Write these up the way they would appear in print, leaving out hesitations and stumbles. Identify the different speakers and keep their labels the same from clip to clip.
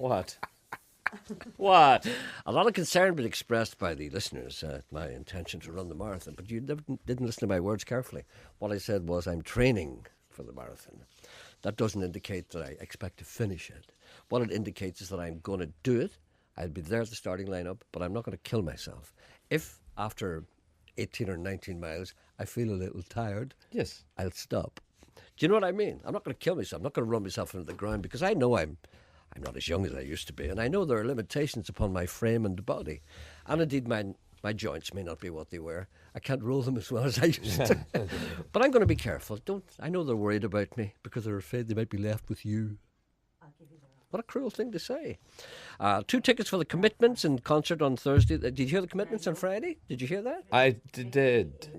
Speaker 1: What? What?
Speaker 2: A lot of concern been expressed by the listeners at my intention to run the marathon, but you didn't listen to my words carefully. What I said was I'm training for the marathon. That doesn't indicate that I expect to finish it. What it indicates is that I'm going to do it. I'll be there at the starting lineup, but I'm not going to kill myself. If after 18 or 19 miles I feel a little tired,
Speaker 1: Yes.
Speaker 2: I'll stop. Do you know what I mean? I'm not going to kill myself. I'm not going to run myself into the ground because I know I'm not as young as I used to be, and I know there are limitations upon my frame and body. And indeed, my joints may not be what they were. I can't roll them as well as I used to. But I'm going to be careful. I know they're worried about me because they're afraid they might be left with you. What a cruel thing to say. 2 tickets for the Commitments in concert on Thursday. Did you hear the Commitments on Friday? Did you hear that?
Speaker 1: I did.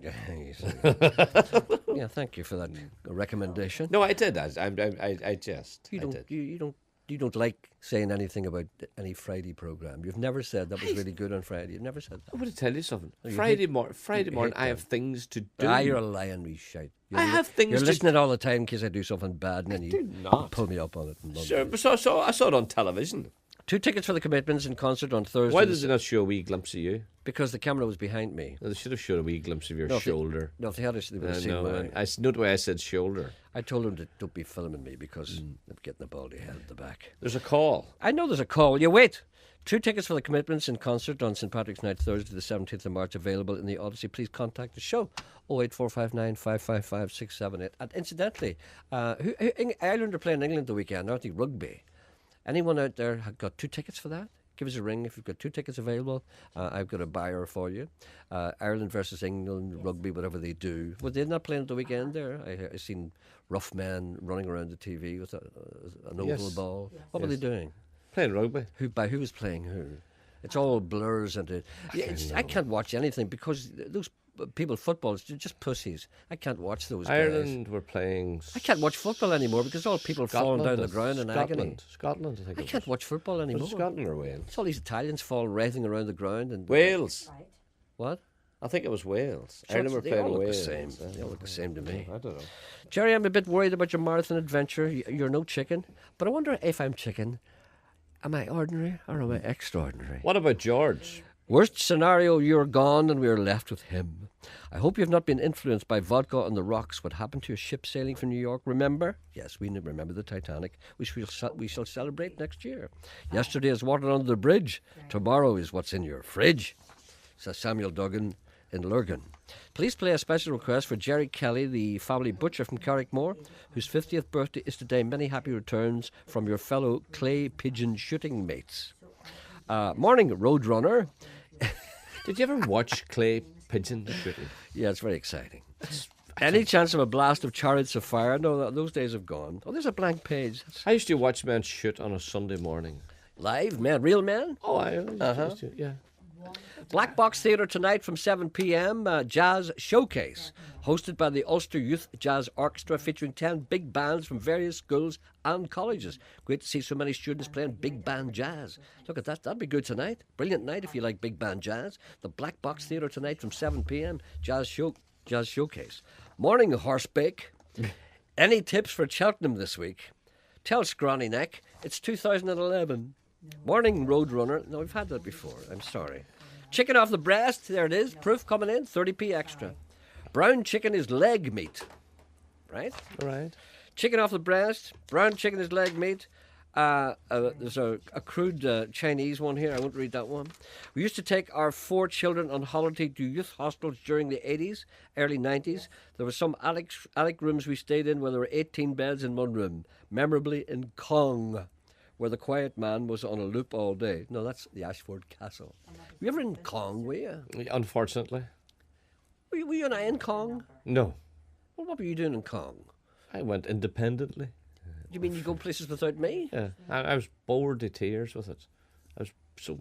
Speaker 2: Yeah, thank you for that recommendation.
Speaker 1: No, I did. I just.
Speaker 2: You
Speaker 1: I
Speaker 2: don't.
Speaker 1: did.
Speaker 2: You don't like saying anything about any Friday program. You've never said that was really good on Friday. You've never said that.
Speaker 1: I'm going to tell you something.
Speaker 2: you
Speaker 1: Friday
Speaker 2: hate
Speaker 1: morning, I
Speaker 2: them.
Speaker 1: have things to do.
Speaker 2: You're a lying wee shite.
Speaker 1: I have things
Speaker 2: You're
Speaker 1: to
Speaker 2: listening all the time in case I do something bad, and then you
Speaker 1: do not.
Speaker 2: pull me up on it. And
Speaker 1: Sure, but so I saw it on television.
Speaker 2: 2 tickets for the Commitments in concert on Thursday.
Speaker 1: Why did they not show a wee glimpse of you?
Speaker 2: Because the camera was behind me.
Speaker 1: They should have showed a wee glimpse of your
Speaker 2: No, if they-
Speaker 1: shoulder.
Speaker 2: No, if they had, they would have seen
Speaker 1: No,
Speaker 2: mine.
Speaker 1: I know the way I said shoulder.
Speaker 2: I told them to don't be filming me because I'm getting a baldy head at the back.
Speaker 1: There's a call.
Speaker 2: I know there's a call. You wait. 2 tickets for the Commitments in concert on St. Patrick's Night, Thursday, the 17th of March, available in the Odyssey. Please contact the show, 08459 555 678. And incidentally, Ireland are playing England the weekend, aren't they? Rugby. Anyone out there have got 2 tickets for that? Give us a ring if you've got 2 tickets available. I've got a buyer for you. Ireland versus England, rugby, whatever they do. Well, they're not playing at the weekend there. I seen rough men running around the TV with an oval
Speaker 1: Yes.
Speaker 2: ball. What were they doing?
Speaker 1: Playing rugby.
Speaker 2: Who was playing who? It's all blurs and I can't watch anything because those people footballers they're just pussies. I can't watch those guys.
Speaker 1: Ireland were playing.
Speaker 2: I can't watch football anymore because all people falling down the ground in agony.
Speaker 1: Scotland, I think.
Speaker 2: I can't watch football anymore.
Speaker 1: Scotland or Wales?
Speaker 2: It's all these Italians fall writhing around the ground and
Speaker 1: Wales.
Speaker 2: What?
Speaker 1: I think it was Wales.
Speaker 2: So
Speaker 1: Ireland were
Speaker 2: they
Speaker 1: playing
Speaker 2: all look
Speaker 1: Wales.
Speaker 2: the same. They all look the same to me.
Speaker 1: I don't know.
Speaker 2: Gerry, I'm a bit worried about your marathon adventure. You're no chicken, but I wonder if I'm chicken. Am I ordinary or am I extraordinary?
Speaker 1: What about George?
Speaker 2: Worst scenario, you're gone and we're left with him. I hope you've not been influenced by vodka on the rocks. What happened to your ship sailing from New York? Remember? Yes, we remember the Titanic, which we shall celebrate next year. Yesterday is water under the bridge. Tomorrow is what's in your fridge, says Samuel Duggan in Lurgan. Please play a special request for Gerry Kelly, the family butcher from Carrickmore, whose 50th birthday is today. Many happy returns from your fellow clay pigeon shooting mates. Morning, Roadrunner.
Speaker 1: Did you ever watch clay pigeon shooting?
Speaker 2: Yeah, it's very exciting. Any chance of a blast of chariots of fire? No, those days have gone. Oh, there's a blank page.
Speaker 1: I used to watch men shoot on a Sunday morning.
Speaker 2: Live men, real men.
Speaker 1: Oh, I used to, yeah.
Speaker 2: Black Box Theatre tonight from 7 p.m. Jazz Showcase, hosted by the Ulster Youth Jazz Orchestra, featuring 10 big bands from various schools and colleges. Great to see so many students playing big band jazz. Look at that. That'd be good tonight. Brilliant night if you like big band jazz. The Black Box Theatre tonight from 7 p.m. Jazz Showcase. Morning, Horsebake. Any tips for Cheltenham this week? Tell Scrawny Neck. It's 2011. Morning, Roadrunner. No, we've had that before. I'm sorry. Chicken off the breast. There it is. Proof coming in. 30p extra. Brown chicken is leg meat. Right?
Speaker 1: All right.
Speaker 2: Chicken off the breast. Brown chicken is leg meat. There's a crude Chinese one here. I won't read that one. We used to take our 4 children on holiday to youth hostels during the 80s, early 90s. There were some attic rooms we stayed in where there were 18 beds in one room, memorably in Kong, where the quiet man was on a loop all day. No, that's the Ashford Castle. Were you ever in Kong, were you?
Speaker 1: Unfortunately.
Speaker 2: Were you and I in Kong?
Speaker 1: No.
Speaker 2: Well, what were you doing in Kong?
Speaker 1: I went independently.
Speaker 2: Do you mean you go places without me?
Speaker 1: Yeah. I was bored to tears with it. I was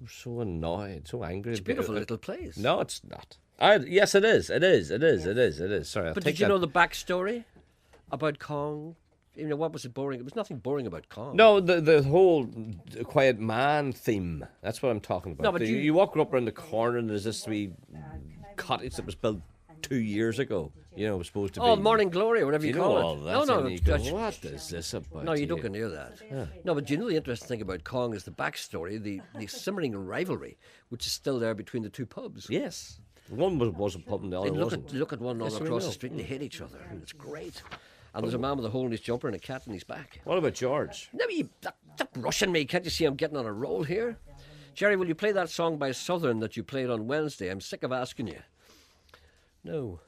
Speaker 1: so annoyed, so angry.
Speaker 2: It's a beautiful little place.
Speaker 1: No, it's not. Yes, it is. It is. Sorry, I'll
Speaker 2: But
Speaker 1: take
Speaker 2: did you
Speaker 1: that.
Speaker 2: know the backstory about Kong? You know, what was it boring? It was nothing boring about Kong.
Speaker 1: No, the whole quiet man theme. That's what I'm talking about.
Speaker 2: No, but
Speaker 1: you walk up around the corner and there's this wee cottage that was built 2 years ago. You know, it was supposed to be.
Speaker 2: Oh, Morning Glory, or whatever
Speaker 1: You
Speaker 2: you
Speaker 1: know
Speaker 2: call
Speaker 1: all
Speaker 2: it.
Speaker 1: that.
Speaker 2: No,
Speaker 1: and
Speaker 2: no,
Speaker 1: you go,
Speaker 2: that's-
Speaker 1: what is this about?
Speaker 2: no, you don't
Speaker 1: here?"
Speaker 2: go near that. No, but you know the interesting thing about Kong is the backstory, the simmering rivalry, which is still there between the two pubs.
Speaker 1: Yes. One was a pub and the
Speaker 2: They
Speaker 1: other wasn't.
Speaker 2: look at one another
Speaker 1: Yes, we
Speaker 2: across
Speaker 1: know.
Speaker 2: the street and they hit each other, and it's great. And there's a man with a hole in his jumper and a cat in his back.
Speaker 1: What about George?
Speaker 2: No, stop rushing me. Can't you see I'm getting on a roll here? Gerry, will you play that song by Southern that you played on Wednesday? I'm sick of asking you. No.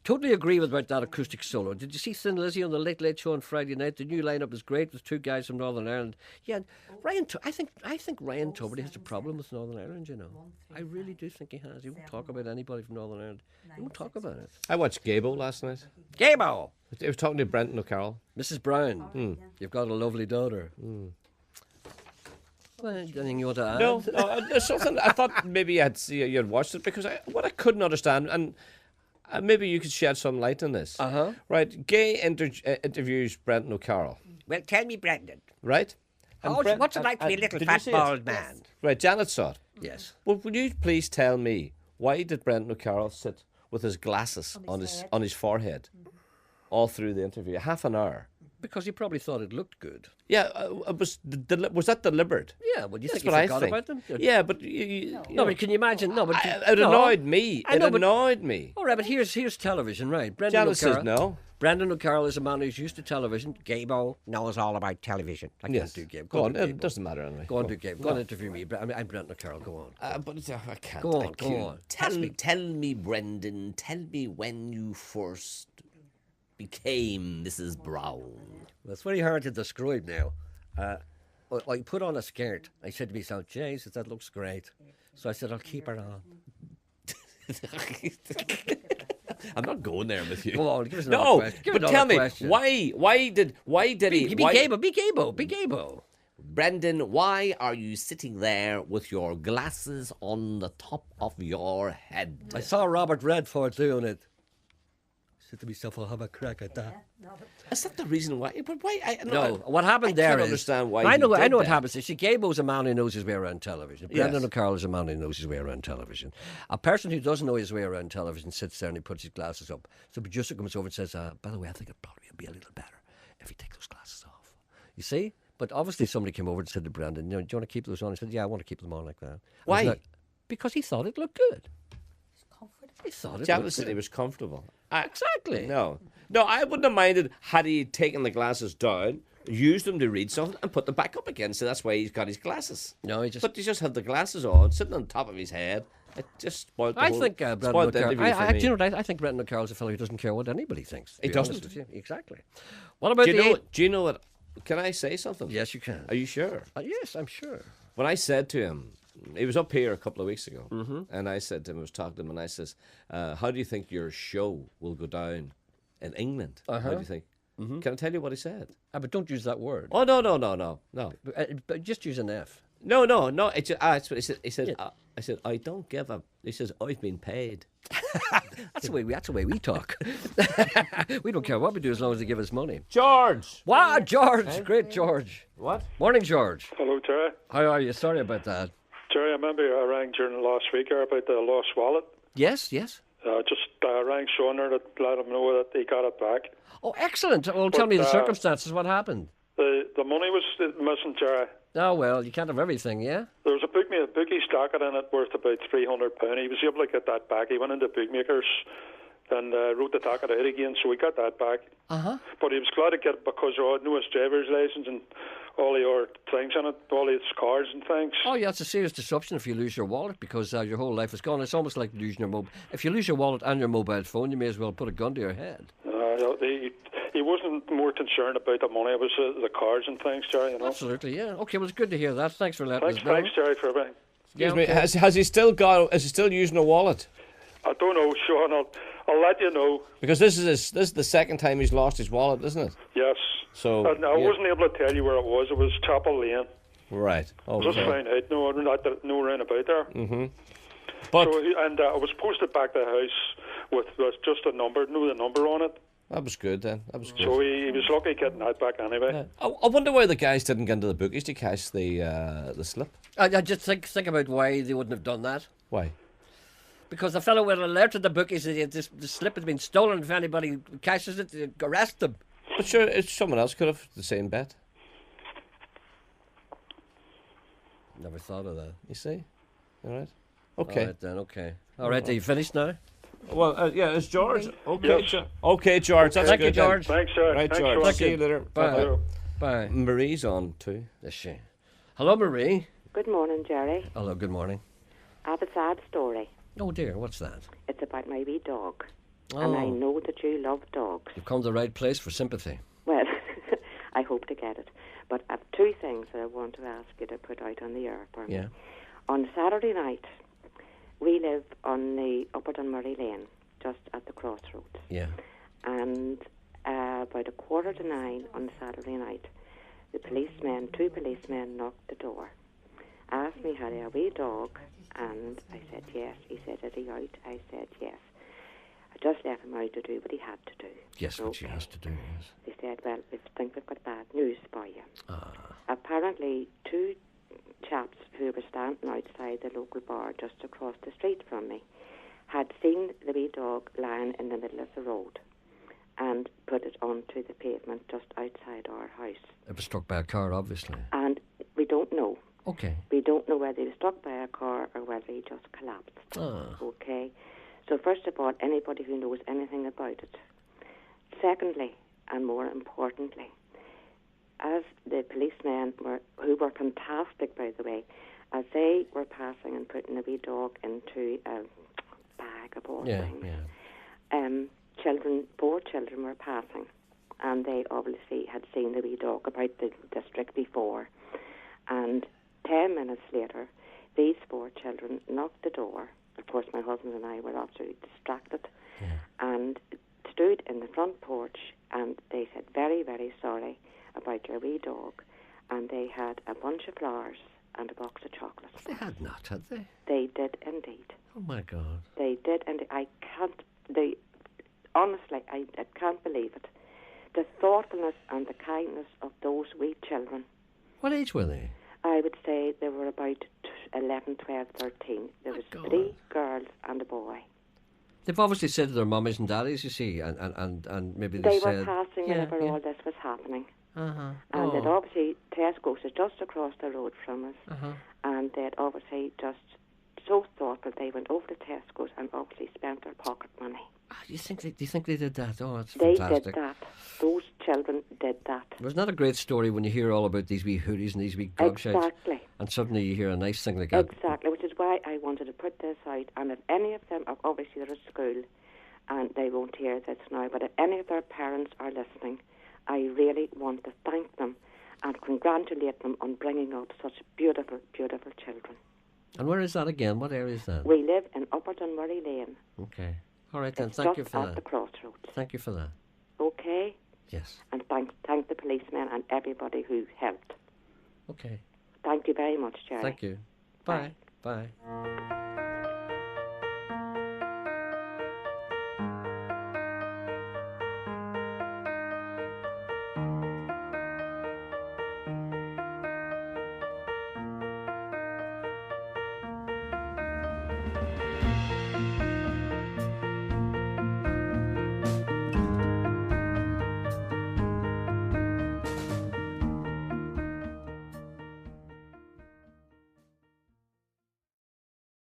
Speaker 2: Totally agree with about that acoustic solo. Did you see Thin Lizzy on the Late Late Show on Friday night? The new lineup is great with two guys from Northern Ireland. Yeah, I think Ryan Tuberty has a problem with Northern Ireland, you know. I really do think he has. He won't talk about anybody from Northern Ireland. He won't talk about it.
Speaker 1: I watched Gaybo last night.
Speaker 2: Gaybo!
Speaker 1: I was talking to Brenton O'Carroll.
Speaker 2: Mrs Brown, you've got a lovely daughter. Well, anything you want to add?
Speaker 1: No, there's something I thought maybe you'd watched it because what I couldn't understand, and maybe you could shed some light on this. Right, Gay interviews Brenton O'Carroll.
Speaker 2: Well, tell me, Brendan.
Speaker 1: Right. And
Speaker 2: What's it like to be a little
Speaker 1: did you
Speaker 2: fat
Speaker 1: see it?
Speaker 2: bald man?
Speaker 1: Right, Janet saw it.
Speaker 2: Yes.
Speaker 1: Well, will you please tell me why did Brenton O'Carroll sit with his glasses on his forehead all through the interview, half an hour?
Speaker 2: Because he probably thought it looked good.
Speaker 1: Yeah, was that deliberate?
Speaker 2: Yeah, well, you
Speaker 1: That's
Speaker 2: think he
Speaker 1: what I
Speaker 2: forgot
Speaker 1: think.
Speaker 2: about them?
Speaker 1: Yeah, but
Speaker 2: No, but can you imagine? No, but
Speaker 1: it annoyed me.
Speaker 2: I know,
Speaker 1: It annoyed me.
Speaker 2: All right, but here's television, right? Brendan
Speaker 1: Janet says
Speaker 2: O'Carroll.
Speaker 1: no.
Speaker 2: Brendan O'Carroll is a man who's used to television. Gaybo knows all about television. I can't
Speaker 1: Yes.
Speaker 2: do Gaybo.
Speaker 1: Go on.
Speaker 2: do
Speaker 1: It
Speaker 2: Gaybo.
Speaker 1: doesn't matter anyway.
Speaker 2: Go on, do Gaybo. Go on, interview me. I'm Brendan O'Carroll. Go on.
Speaker 1: But I can't.
Speaker 2: Go on,
Speaker 1: I
Speaker 2: go
Speaker 1: can't.
Speaker 2: on.
Speaker 3: Tell me, Brendan, tell me when you first became Mrs. Brown.
Speaker 2: Well, it's very hard to describe now. I put on a skirt. I said to myself, Jesus, that looks great. So I said, I'll keep her on.
Speaker 1: I'm not going there with you.
Speaker 2: Go on, give us another
Speaker 1: No,
Speaker 2: question. Give
Speaker 1: but
Speaker 2: another
Speaker 1: tell me
Speaker 2: question.
Speaker 1: why did he?
Speaker 2: Be
Speaker 1: why-
Speaker 2: Gaybo, be Gaybo, be Gaybo.
Speaker 3: Brendan, why are you sitting there with your glasses on the top of your head?
Speaker 2: I saw Robert Redford doing it. I said to myself, I'll have a crack at that.
Speaker 1: Is that the reason why? But why?
Speaker 2: No, what happened there
Speaker 1: can't
Speaker 2: is...
Speaker 1: understand why
Speaker 2: I
Speaker 1: he
Speaker 2: know, I
Speaker 1: did
Speaker 2: know what
Speaker 1: that.
Speaker 2: happens. You see, Gaybo's a man who knows his way around television.
Speaker 1: Yes.
Speaker 2: Brendan O'Carroll is a man who knows his way around television. A person who doesn't know his way around television sits there and he puts his glasses up. So the producer comes over and says, by the way, I think it probably would be a little better if you take those glasses off. You see? But obviously somebody came over and said to Brendan, do you want to keep those on? He said, yeah, I want to keep them on like that.
Speaker 1: Why?
Speaker 2: Like, because he thought it looked good. He thought it
Speaker 1: Janet
Speaker 2: looked
Speaker 1: said
Speaker 2: good.
Speaker 1: he was comfortable.
Speaker 2: Exactly.
Speaker 1: No, I wouldn't have minded had he taken the glasses down, used them to read something, and put them back up again. So that's why he's got his glasses.
Speaker 2: No, he just...
Speaker 1: But he just had the glasses on, sitting on top of his head. It just spoiled the
Speaker 2: I
Speaker 1: whole,
Speaker 2: think Brendan
Speaker 1: spoiled the
Speaker 2: O'Carroll.
Speaker 1: interview for me.
Speaker 2: Do you know what? I think Brendan O'Carroll's a fellow who doesn't care what anybody thinks. to
Speaker 1: He
Speaker 2: be honest
Speaker 1: doesn't?
Speaker 2: with you. Exactly. What about
Speaker 1: Do
Speaker 2: the
Speaker 1: you know?
Speaker 2: eight?
Speaker 1: Do you know what? Can I say something?
Speaker 2: Yes, you can.
Speaker 1: Are you sure?
Speaker 2: Yes, I'm sure.
Speaker 1: When I said to him, he was up here a couple of weeks ago, and I said to him, I was talking to him, and I says, "How do you think your show will go down in England? How do you think?" Can I tell you what he said?
Speaker 2: But don't use that word.
Speaker 1: Oh no.
Speaker 2: But just use an F.
Speaker 1: No. It's that's what he said. I said, I don't give a. He says, I've been paid.
Speaker 2: That's the way we talk. We don't care what we do as long as they give us money.
Speaker 1: George.
Speaker 2: Wow, George, great George.
Speaker 1: What?
Speaker 2: Morning, George.
Speaker 4: Hello, Gerry.
Speaker 2: How are you? Sorry about that.
Speaker 4: Gerry, I remember I rang during the last week here about the lost wallet.
Speaker 2: Yes.
Speaker 4: Just rang Sean there to let him know that he got it back.
Speaker 2: Oh, excellent. Well, tell me the
Speaker 4: But,
Speaker 2: circumstances. What happened?
Speaker 4: The money was missing, Gerry.
Speaker 2: Oh well, you can't have everything, yeah.
Speaker 4: There was a bookie stocker in it worth about £300. He was able to get that back. He went into bookmakers and wrote the ticket out again, so we got that back. But he was glad to get it because he had no his driver's license and all your things in it, all his cards and things.
Speaker 2: Oh yeah, it's a serious disruption if you lose your wallet because your whole life is gone. It's almost like losing your mobile. If you lose your wallet and your mobile phone, you may as well put a gun to your head.
Speaker 4: He wasn't more concerned about the money. It was the cards and things, Gerry, you know.
Speaker 2: Absolutely, yeah. Okay, well, it's good to hear that. Thanks for letting us know.
Speaker 4: Thanks, Gerry, for everything.
Speaker 1: Excuse me. Has he still got? Is he still using a wallet?
Speaker 4: I don't know, Sean. I'll let you know.
Speaker 1: Because this is the second time he's lost his wallet, isn't it?
Speaker 4: Yes.
Speaker 1: So
Speaker 4: And I wasn't able to tell you where it was. It was Chapel Lane.
Speaker 1: Right. Oh,
Speaker 4: Just
Speaker 1: okay.
Speaker 4: found out. No, I'm not no round about there.
Speaker 1: But
Speaker 4: I was posted back to the house with just a number, the number on it.
Speaker 1: that was good then. That was good.
Speaker 4: So he was lucky getting that back anyway.
Speaker 1: I wonder why the guys didn't get into the bookies to cash the slip.
Speaker 2: I just think about why they wouldn't have done that.
Speaker 1: Why?
Speaker 2: Because the fellow would alert the bookies that the slip has been stolen. If anybody cashes it, they'd arrest them.
Speaker 1: But sure, someone else could have the same bet.
Speaker 2: Never thought of that.
Speaker 1: You see? All right. Okay.
Speaker 2: All right then, okay. All right, are you finished now?
Speaker 1: Well, yeah, it's George. Okay,
Speaker 4: Yes.
Speaker 1: Okay, George. That's
Speaker 2: Thank
Speaker 1: good.
Speaker 2: you, George.
Speaker 4: Thanks, sir.
Speaker 1: Right,
Speaker 4: Thanks,
Speaker 1: George.
Speaker 4: George.
Speaker 1: See you later.
Speaker 2: Bye.
Speaker 1: Bye.
Speaker 2: Bye.
Speaker 1: Marie's on too.
Speaker 2: Is she? Hello, Marie.
Speaker 5: Good morning, Gerry.
Speaker 2: Hello, good morning.
Speaker 5: I have a sad story.
Speaker 2: Oh dear, what's that?
Speaker 5: It's about my wee dog.
Speaker 2: Oh,
Speaker 5: And I know that you love dogs.
Speaker 2: you've come to the right place for sympathy.
Speaker 5: Well, I hope to get it. But I have two things that I want to ask you to put out on the air for me.
Speaker 2: Yeah.
Speaker 5: On Saturday night, we live on the Upper Dunmurray Lane, just at the crossroads.
Speaker 2: Yeah.
Speaker 5: And about 9:15 on Saturday night, two policemen knocked the door. Asked me had I a wee dog, and I said yes. He said, is he out? I said yes. I just let him out to do what he had to do.
Speaker 2: Yes, what she has to do, yes.
Speaker 5: They said, well, we think we've got bad news for you.
Speaker 2: Ah.
Speaker 5: Apparently, two chaps who were standing outside the local bar just across the street from me had seen the wee dog lying in the middle of the road and put it onto the pavement just outside our house.
Speaker 2: It was struck by a car, obviously.
Speaker 5: And we don't know.
Speaker 2: Okay.
Speaker 5: We don't know whether he was struck by a car or whether he just collapsed.
Speaker 2: Ah.
Speaker 5: Okay? So first of all, anybody who knows anything about it. Secondly, and more importantly, as the policemen who were fantastic, by the way, as they were passing and putting the wee dog into a bag of all things, four children were passing, and they obviously had seen the wee dog about the district before. And 10 minutes later, these four children knocked the door. Of course, my husband and I were absolutely distracted, and stood in the front porch, and they said, very, very sorry about your wee dog. And they had a bunch of flowers and a box of chocolates.
Speaker 2: They had not, had they?
Speaker 5: They did indeed.
Speaker 2: Oh, my God.
Speaker 5: They did, and honestly, I can't believe it. The thoughtfulness and the kindness of those wee children.
Speaker 2: What age were they?
Speaker 5: I would say they were about 11, 12, 13. There was
Speaker 2: God.
Speaker 5: 3 girls and a boy.
Speaker 2: They've obviously said to their mummies and daddies, you see, and maybe
Speaker 5: They
Speaker 2: said...
Speaker 5: were passing whenever all this was happening. And they'd obviously, Tesco's is just across the road from us. And they'd obviously just so thoughtful, they went over to Tesco's and obviously spent their pocket money.
Speaker 2: Do you think they did that? Oh, that's
Speaker 5: They
Speaker 2: fantastic.
Speaker 5: did that. Those children did that.
Speaker 2: It was not a great story when you hear all about these wee hooties and these wee gobshites.
Speaker 5: Exactly.
Speaker 2: And suddenly you hear a nice thing like that.
Speaker 5: Exactly, which is why I wanted to put this out. And if any of them, obviously they're at school, and they won't hear this now, but if any of their parents are listening, I really want to thank them and congratulate them on bringing up such beautiful, beautiful children.
Speaker 2: And where is that again? What area is that?
Speaker 5: We live in Upper Dunmurray Lane.
Speaker 2: Okay. All right then,
Speaker 5: It's
Speaker 2: thank
Speaker 5: just
Speaker 2: you for
Speaker 5: at
Speaker 2: that.
Speaker 5: the crossroads.
Speaker 2: Thank you for that.
Speaker 5: Okay?
Speaker 2: Yes.
Speaker 5: And thank the policemen and everybody who helped.
Speaker 2: Okay.
Speaker 5: Thank you very much, Gerry.
Speaker 2: Thank you. Bye. Bye.